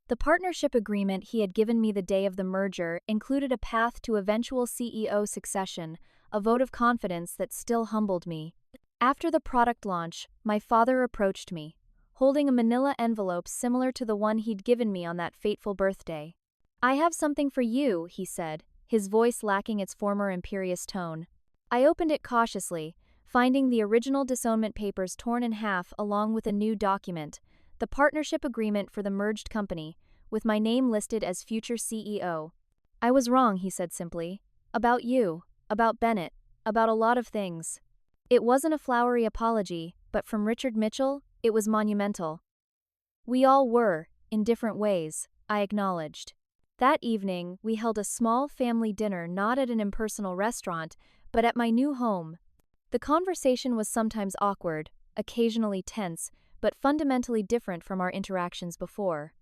The partnership agreement he had given me the day of the merger included a path to eventual CEO succession, a vote of confidence that still humbled me. After the product launch, my father approached me, holding a manila envelope similar to the one he'd given me on that fateful birthday. I have something for you, he said, his voice lacking its former imperious tone. I opened it cautiously, finding the original Disownment papers torn in half along with a new document, the partnership agreement for the merged company, with my name listed as future CEO. I was wrong, he said simply. About you, about Bennett, about a lot of things. It wasn't a flowery apology, but from Richard Mitchell, it was monumental. We all were, in different ways, I acknowledged. That evening, we held a small family dinner not at an impersonal restaurant, but at my new home. The conversation was sometimes awkward, occasionally tense, but fundamentally different from our interactions before.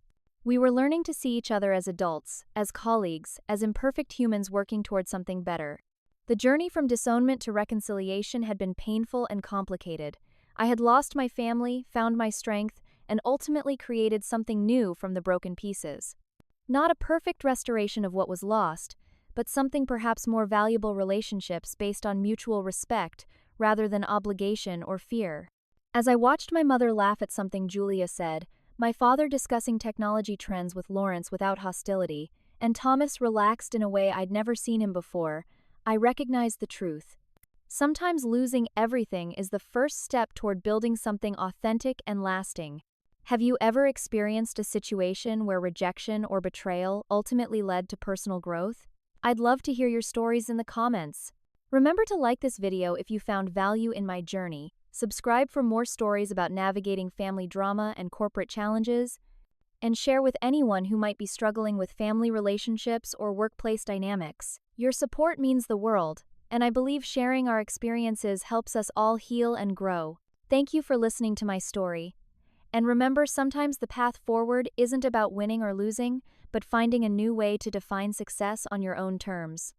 We were learning to see each other as adults, as colleagues, as imperfect humans working toward something better. The journey from disownment to reconciliation had been painful and complicated. I had lost my family, found my strength, and ultimately created something new from the broken pieces. Not a perfect restoration of what was lost, but something perhaps more valuable: relationships based on mutual respect rather than obligation or fear. As I watched my mother laugh at something Julia said, my father discussing technology trends with Lawrence without hostility, and Thomas relaxed in a way I'd never seen him before, I recognized the truth. Sometimes losing everything is the first step toward building something authentic and lasting. Have you ever experienced a situation where rejection or betrayal ultimately led to personal growth? I'd love to hear your stories in the comments. Remember to like this video if you found value in my journey, subscribe for more stories about navigating family drama and corporate challenges, and share with anyone who might be struggling with family relationships or workplace dynamics. Your support means the world, and I believe sharing our experiences helps us all heal and grow. Thank you for listening to my story. And remember, sometimes the path forward isn't about winning or losing, but finding a new way to define success on your own terms.